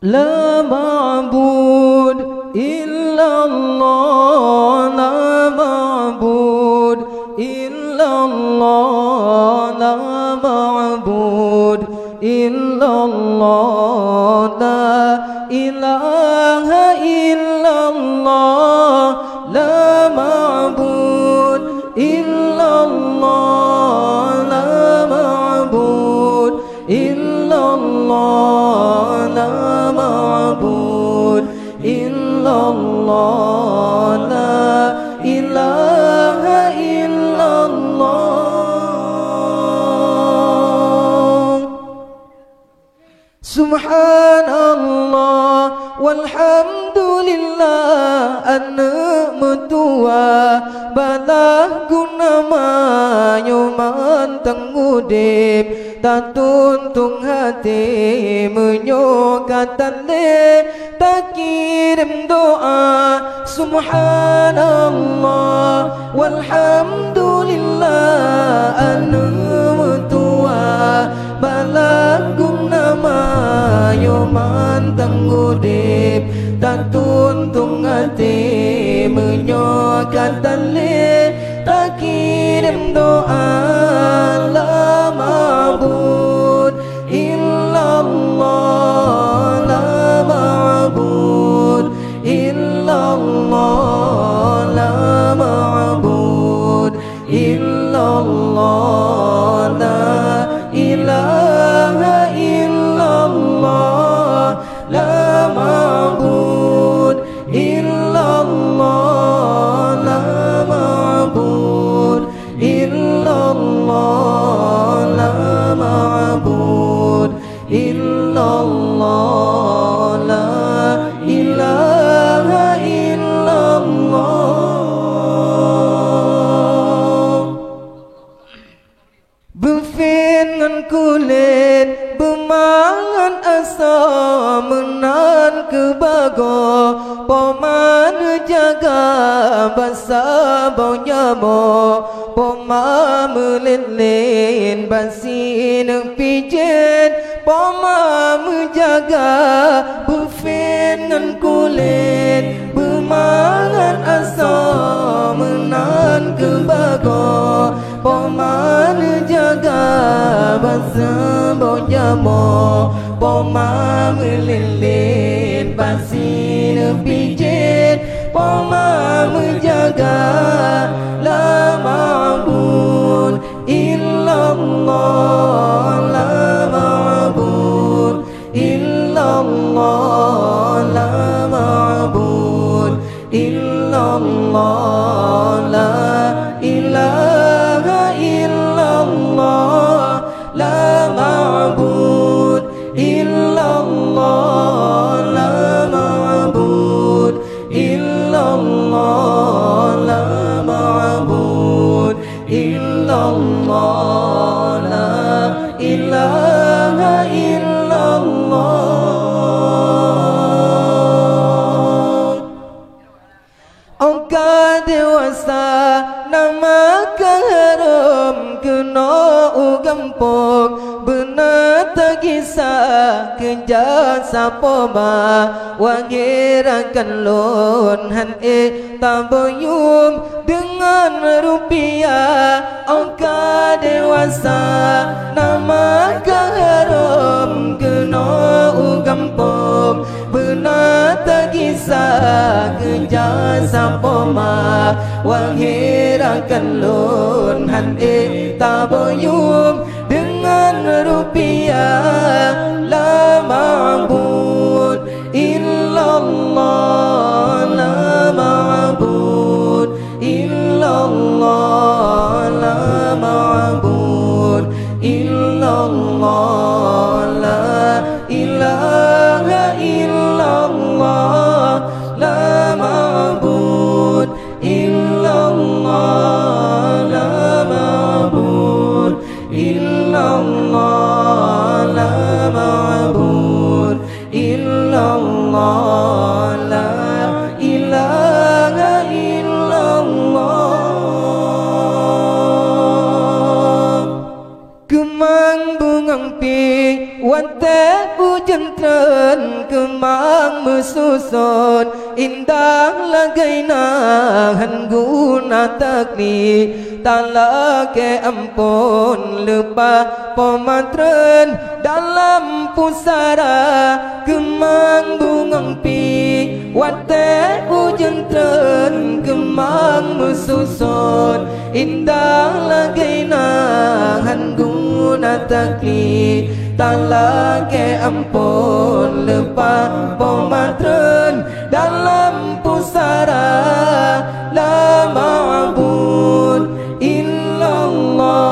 لا معبود إلا الله لا معبود إلا الله لا معبود إلا الله لا إله إلا الله لا معبود إلا الله لا معبود إلا الله لا معبود إلا الله لا إله إلا الله سبحان الله والحمد لله an-mutua balah gunama yuman tengudip tak tuntung hati menyokatan le tak kirim doa subhanallah walhamdulillah an-mutua balah gunama yuman tengudip tak tuntung hati menyokatan le tak kirim doa la ma'bud illallah la ma'bud illallah la ma'bud illallah la ilaha illallah la ma'bud illallah la ma'bud illallah la ma'bud illallah la ilaha illallah berfingan kulit bermangan asa menan kebago poman jaga basa bau nyamo poma melilin basin pijen poma menjaga bufingan kulit bermangan asa menan kebago poma jaga basa bau nyamo poma melilin basin pijen poma menjaga la ma'bud illallah la ma'bud illallah la ma'bud illallah la ilaha illallah la ma'bud illallah la ma'bud illallah la ma'bud illallah la ilaha illallah engkau dewasa nama keharam kena ugampok benar tergisa kejar sapoma wangirakan lon han taboyum dengan rupiah engkau dewasa nama keharam kena ugampok benar tergisa kejar sapoma wangirakan lon han taboyum dengan rupiah la ma'bud illallah la ma'bud illallah la ma'bud illallah la ilaha illallah la ma'bud illallah la ma'bud illallah jentren kemang mesusun indah lagaina han guna takli tala ke ampun lupa pematren dalam pusara kemang bungang pi wate ujentren kemang mesusun indah lagaina han guna takli tala ke ampun lupa pematren dalam pusara la ma'bud illallah